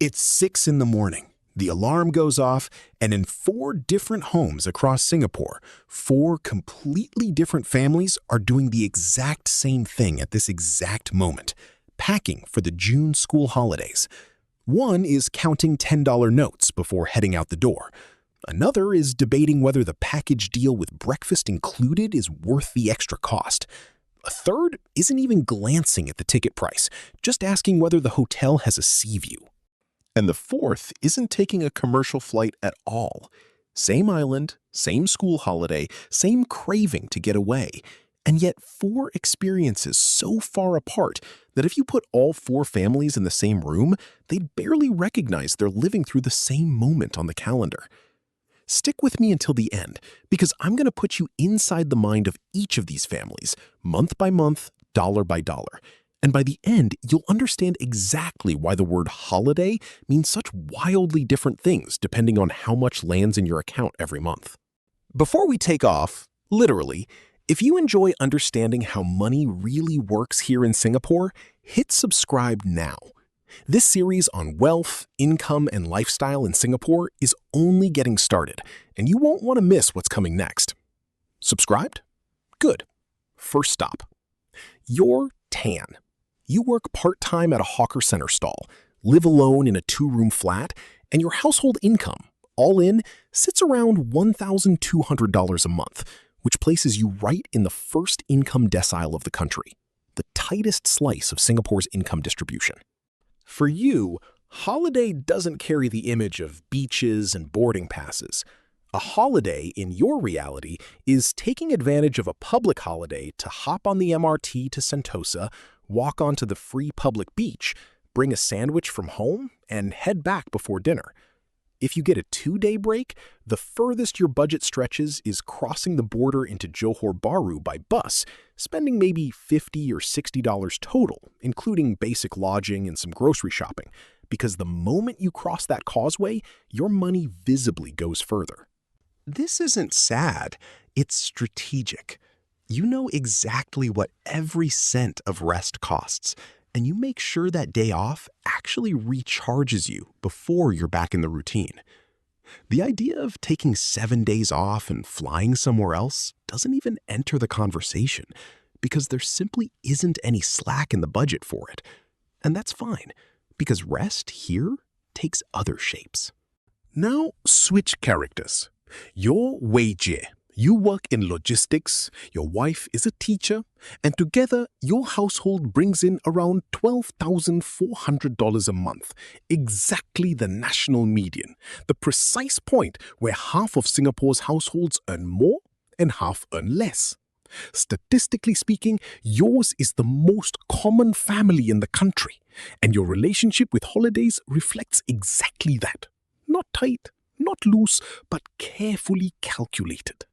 It's 6 in the morning. The alarm goes off, and in 4 different homes across Singapore, 4 completely different families are doing the exact same thing at this exact moment, packing for the June school holidays. One is counting $10 notes before heading out the door. Another is debating whether the package deal with breakfast included is worth the extra cost. A third isn't even glancing at the ticket price, just asking whether the hotel has a sea view. And the fourth isn't taking a commercial flight at all. Same island, same school holiday, same craving to get away, and yet 4 experiences so far apart that if you put all 4 families in the same room, they'd barely recognize they're living through the same moment on the calendar. Stick with me until the end, because I'm going to put you inside the mind of each of these families, month by month, dollar by dollar. And by the end, you'll understand exactly why the word holiday means such wildly different things depending on how much lands in your account every month. Before we take off, literally, if you enjoy understanding how money really works here in Singapore, hit subscribe now. This series on wealth, income, and lifestyle in Singapore is only getting started, and you won't want to miss what's coming next. Subscribed? Good. First stop. You're tan. You work part-time at a hawker center stall, live alone in a 2-room flat, and your household income, all in, sits around $1,200 a month, which places you right in the first income decile of the country, the tightest slice of Singapore's income distribution. For you, holiday doesn't carry the image of beaches and boarding passes. A holiday, in your reality, is taking advantage of a public holiday to hop on the MRT to Sentosa, walk onto the free public beach, bring a sandwich from home, and head back before dinner. If you get a 2-day break, the furthest your budget stretches is crossing the border into Johor Bahru by bus, spending maybe $50 or $60 total, including basic lodging and some grocery shopping, because the moment you cross that causeway, your money visibly goes further. This isn't sad, it's strategic. You know exactly what every cent of rest costs, and you make sure that day off actually recharges you before you're back in the routine. The idea of taking 7 days off and flying somewhere else doesn't even enter the conversation because there simply isn't any slack in the budget for it. And that's fine, because rest here takes other shapes. Now switch characters. You're Wei Jie. You work in logistics, your wife is a teacher, and together your household brings in around $12,400 a month, exactly the national median, the precise point where half of Singapore's households earn more and half earn less. Statistically speaking, yours is the most common family in the country, and your relationship with holidays reflects exactly that. Not tight, not loose, but carefully calculated.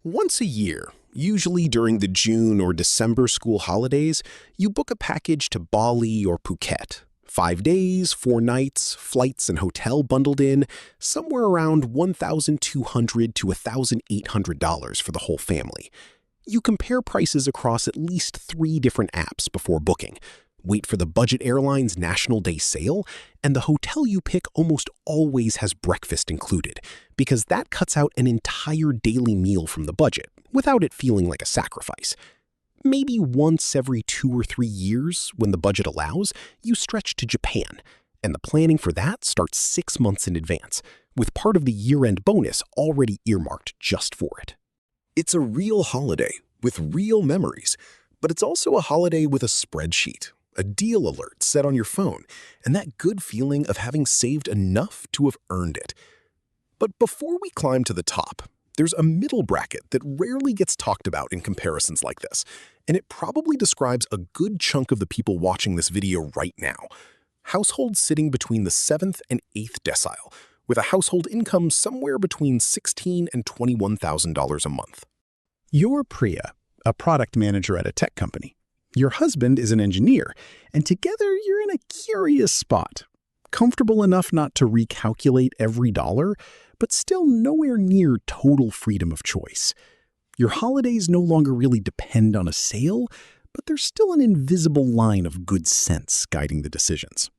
Once a year, usually during the June or December school holidays, you book a package to Bali or Phuket. 5 days, 4 nights, flights and hotel bundled in, somewhere around $1,200 to $1,800 for the whole family. You compare prices across at least 3 different apps before booking. Wait for the budget airlines National Day sale, and the hotel you pick almost always has breakfast included, because that cuts out an entire daily meal from the budget, without it feeling like a sacrifice. Maybe once every 2 or 3 years, when the budget allows, you stretch to Japan, and the planning for that starts 6 months in advance, with part of the year-end bonus already earmarked just for it. It's a real holiday with real memories, but it's also a holiday with a spreadsheet, a deal alert set on your phone, and that good feeling of having saved enough to have earned it. But before we climb to the top, there's a middle bracket that rarely gets talked about in comparisons like this, and it probably describes a good chunk of the people watching this video right now. Households sitting between the 7th and 8th decile, with a household income somewhere between $16,000 and $21,000 a month. You're Priya, a product manager at a tech company. Your husband is an engineer, and together you're in a curious spot. Comfortable enough not to recalculate every dollar, but still nowhere near total freedom of choice. Your holidays no longer really depend on a sale, but there's still an invisible line of good sense guiding the decisions.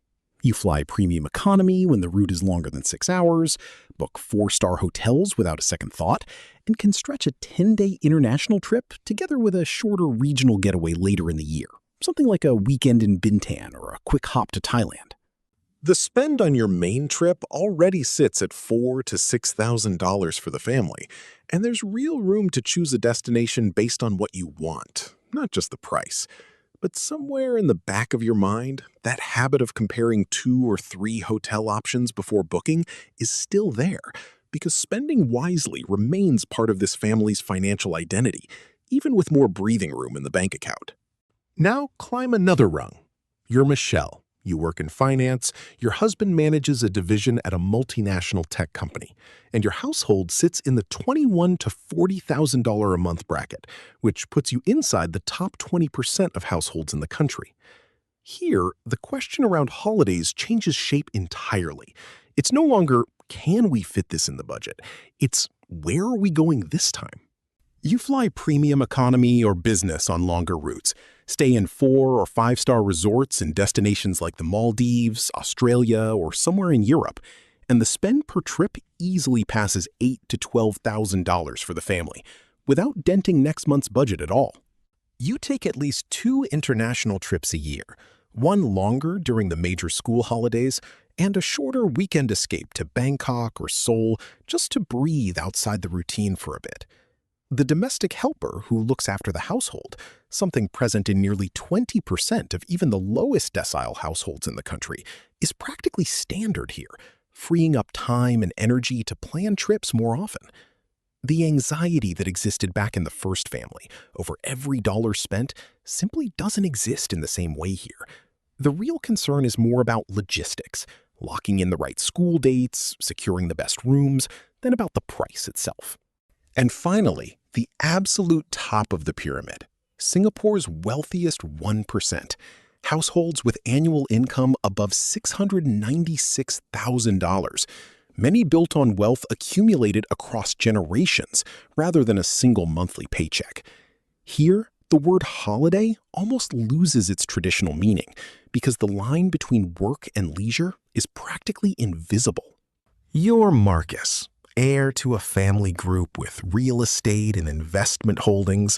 You fly premium economy when the route is longer than 6 hours, book 4-star hotels without a second thought, and can stretch a 10-day international trip together with a shorter regional getaway later in the year, something like a weekend in Bintan or a quick hop to Thailand. The spend on your main trip already sits at $4,000 to $6,000 for the family, and there's real room to choose a destination based on what you want, not just the price. But somewhere in the back of your mind, that habit of comparing 2 or 3 hotel options before booking is still there, because spending wisely remains part of this family's financial identity, even with more breathing room in the bank account. Now climb another rung. You're Michelle. You work in finance, your husband manages a division at a multinational tech company, and your household sits in the $21,000 to $40,000 a month bracket, which puts you inside the top 20% of households in the country. Here, the question around holidays changes shape entirely. It's no longer, can we fit this in the budget? It's, where are we going this time? You fly premium economy or business on longer routes, stay in 4 or 5-star resorts in destinations like the Maldives, Australia, or somewhere in Europe, and the spend per trip easily passes $8,000 to $12,000 for the family, without denting next month's budget at all. You take at least 2 international trips a year, one longer during the major school holidays, and a shorter weekend escape to Bangkok or Seoul just to breathe outside the routine for a bit. The domestic helper who looks after the household, something present in nearly 20% of even the lowest decile households in the country, is practically standard here, freeing up time and energy to plan trips more often. The anxiety that existed back in the first family over every dollar spent simply doesn't exist in the same way here. The real concern is more about logistics, locking in the right school dates, securing the best rooms, than about the price itself. And finally, the absolute top of the pyramid, Singapore's wealthiest 1%, households with annual income above $696,000, many built on wealth accumulated across generations rather than a single monthly paycheck. Here, the word holiday almost loses its traditional meaning because the line between work and leisure is practically invisible. You're Marcus, heir to a family group with real estate and investment holdings,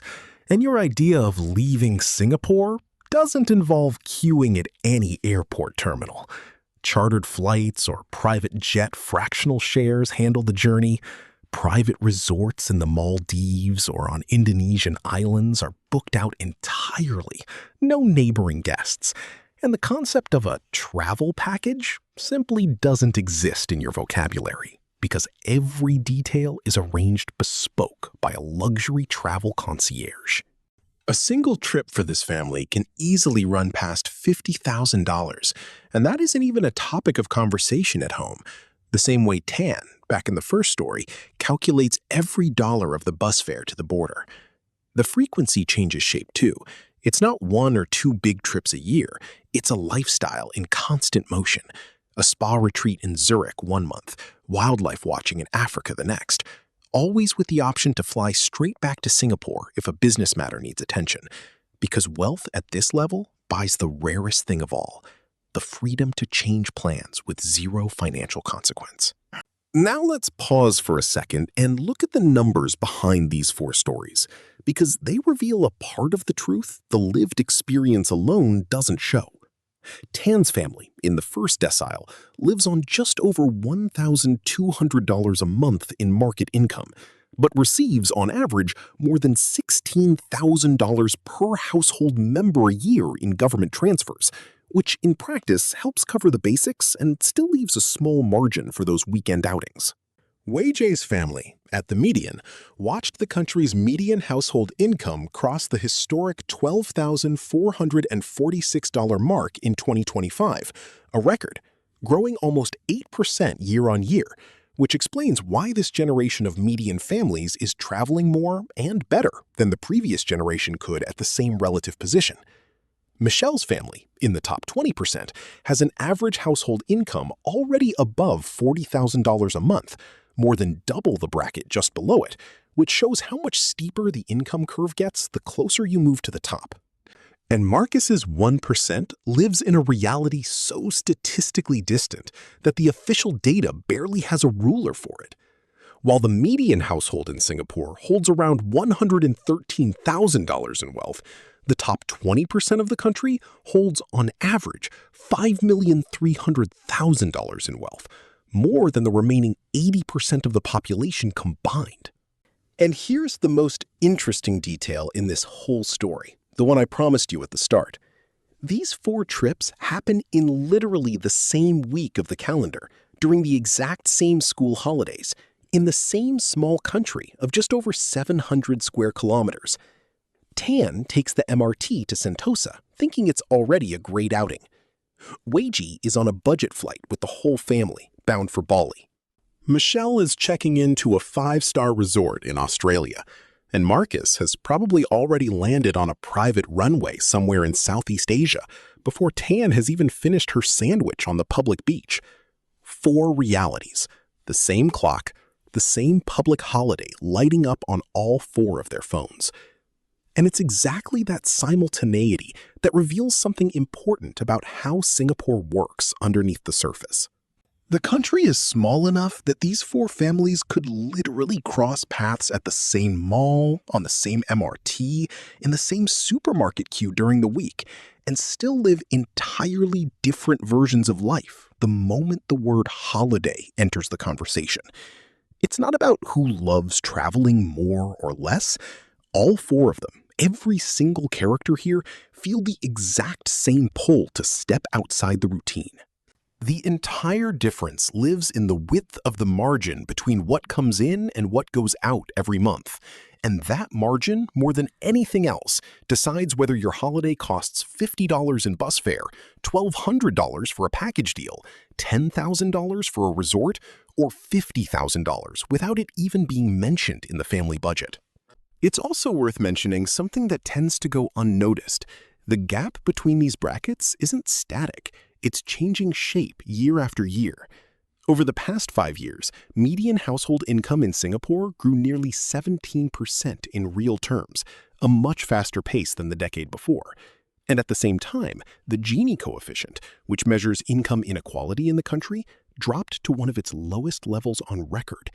and your idea of leaving Singapore doesn't involve queuing at any airport terminal. Chartered flights or private jet fractional shares handle the journey. Private resorts in the Maldives or on Indonesian islands are booked out entirely, no neighboring guests. And the concept of a travel package simply doesn't exist in your vocabulary, because every detail is arranged bespoke by a luxury travel concierge. A single trip for this family can easily run past $50,000, and that isn't even a topic of conversation at home. The same way Tan, back in the first story, calculates every dollar of the bus fare to the border. The frequency changes shape too. It's not 1 or 2 big trips a year. It's a lifestyle in constant motion. A spa retreat in Zurich one month, wildlife watching in Africa the next, always with the option to fly straight back to Singapore if a business matter needs attention. Because wealth at this level buys the rarest thing of all, the freedom to change plans with zero financial consequence. Now let's pause for a second and look at the numbers behind these 4 stories, because they reveal a part of the truth the lived experience alone doesn't show. Tan's family, in the first decile, lives on just over $1,200 a month in market income, but receives, on average, more than $16,000 per household member a year in government transfers, which in practice helps cover the basics and still leaves a small margin for those weekend outings. Wei Jie's family, at the median, watched the country's median household income cross the historic $12,446 mark in 2025, a record, growing almost 8% year-on-year, which explains why this generation of median families is traveling more and better than the previous generation could at the same relative position. Michelle's family, in the top 20%, has an average household income already above $40,000 a month, more than double the bracket just below it, which shows how much steeper the income curve gets the closer you move to the top. And Marcus's 1% lives in a reality so statistically distant that the official data barely has a ruler for it. While the median household in Singapore holds around $113,000 in wealth, the top 20% of the country holds, on average, $5,300,000 in wealth, more than the remaining 80% of the population combined. And here's the most interesting detail in this whole story, the one I promised you at the start. These 4 trips happen in literally the same week of the calendar, during the exact same school holidays, in the same small country of just over 700 square kilometers. Tan takes the MRT to Sentosa, thinking it's already a great outing. Weiji is on a budget flight with the whole family, bound for Bali. Michelle is checking into a 5-star resort in Australia, and Marcus has probably already landed on a private runway somewhere in Southeast Asia before Tan has even finished her sandwich on the public beach. 4 realities, the same clock, the same public holiday lighting up on all 4 of their phones. And it's exactly that simultaneity that reveals something important about how Singapore works underneath the surface. The country is small enough that these 4 families could literally cross paths at the same mall, on the same MRT, in the same supermarket queue during the week, and still live entirely different versions of life the moment the word holiday enters the conversation. It's not about who loves traveling more or less. All 4 of them, every single character here, feel the exact same pull to step outside the routine. The entire difference lives in the width of the margin between what comes in and what goes out every month. And that margin, more than anything else, decides whether your holiday costs $50 in bus fare, $1,200 for a package deal, $10,000 for a resort, or $50,000 without it even being mentioned in the family budget. It's also worth mentioning something that tends to go unnoticed. The gap between these brackets isn't static. It's changing shape year after year. Over the past 5 years, median household income in Singapore grew nearly 17% in real terms, a much faster pace than the decade before. And at the same time, the Gini coefficient, which measures income inequality in the country, dropped to one of its lowest levels on record.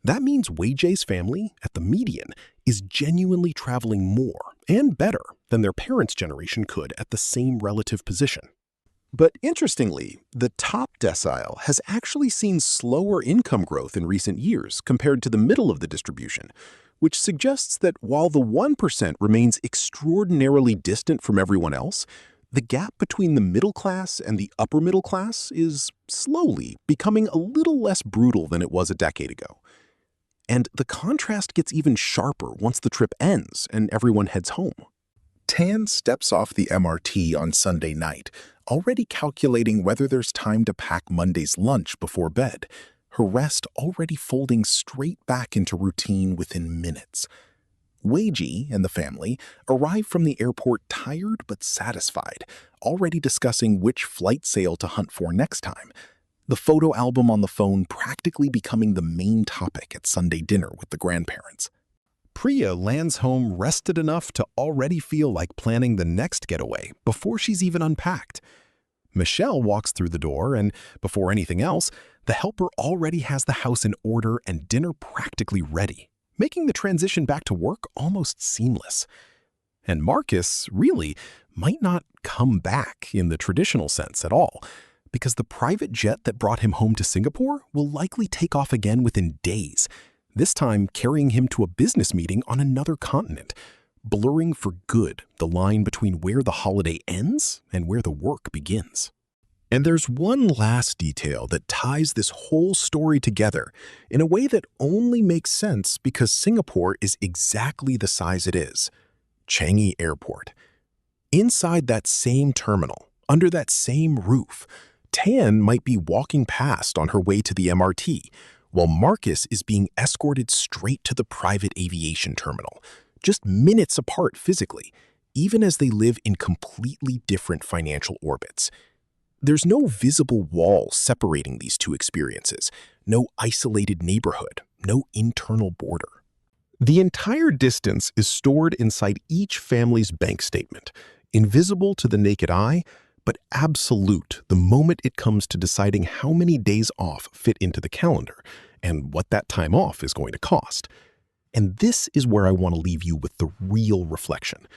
That means Weiji's family, at the median, is genuinely traveling more and better than their parents' generation could at the same relative position. But interestingly, the top decile has actually seen slower income growth in recent years compared to the middle of the distribution, which suggests that while the 1% remains extraordinarily distant from everyone else, the gap between the middle class and the upper middle class is slowly becoming a little less brutal than it was a decade ago. And the contrast gets even sharper once the trip ends and everyone heads home. Tan steps off the MRT on Sunday night, already calculating whether there's time to pack Monday's lunch before bed, her rest already folding straight back into routine within minutes. Weiji and the family arrive from the airport tired but satisfied, already discussing which flight sale to hunt for next time. The photo album on the phone practically becoming the main topic at Sunday dinner with the grandparents. Priya lands home rested enough to already feel like planning the next getaway before she's even unpacked. Michelle walks through the door and, before anything else, the helper already has the house in order and dinner practically ready, making the transition back to work almost seamless. And Marcus, really, might not come back in the traditional sense at all, because the private jet that brought him home to Singapore will likely take off again within days, this time carrying him to a business meeting on another continent, blurring for good the line between where the holiday ends and where the work begins. And there's one last detail that ties this whole story together in a way that only makes sense because Singapore is exactly the size it is: Changi Airport. Inside that same terminal, under that same roof, Tan might be walking past on her way to the MRT, while Marcus is being escorted straight to the private aviation terminal, just minutes apart physically, even as they live in completely different financial orbits. There's no visible wall separating these two experiences, no isolated neighborhood, no internal border. The entire distance is stored inside each family's bank statement, invisible to the naked eye, but absolute the moment it comes to deciding how many days off fit into the calendar and what that time off is going to cost. And this is where I want to leave you with the real reflection.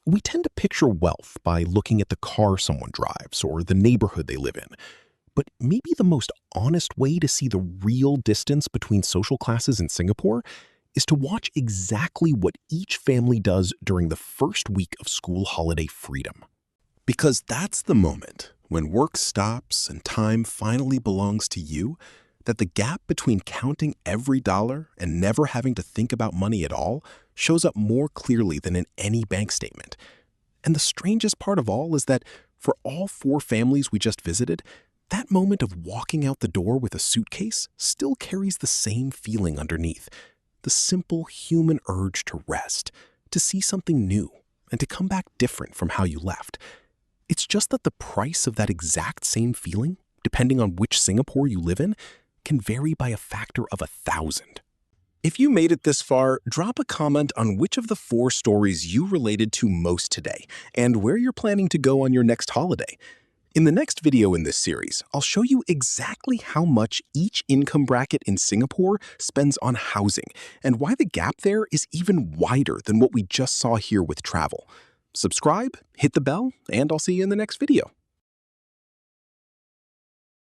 We tend to picture wealth by looking at the car someone drives or the neighborhood they live in. But maybe the most honest way to see the real distance between social classes in Singapore is to watch exactly what each family does during the first week of school holiday freedom. Because that's the moment when work stops and time finally belongs to you, that the gap between counting every dollar and never having to think about money at all shows up more clearly than in any bank statement. And the strangest part of all is that for all 4 families we just visited, that moment of walking out the door with a suitcase still carries the same feeling underneath. The simple human urge to rest, to see something new, and to come back different from how you left. It's just that the price of that exact same feeling, depending on which Singapore you live in, can vary by a factor of 1,000. If you made it this far, drop a comment on which of the 4 stories you related to most today, and where you're planning to go on your next holiday. In the next video in this series, I'll show you exactly how much each income bracket in Singapore spends on housing, and why the gap there is even wider than what we just saw here with travel. Subscribe, hit the bell, and I'll see you in the next video.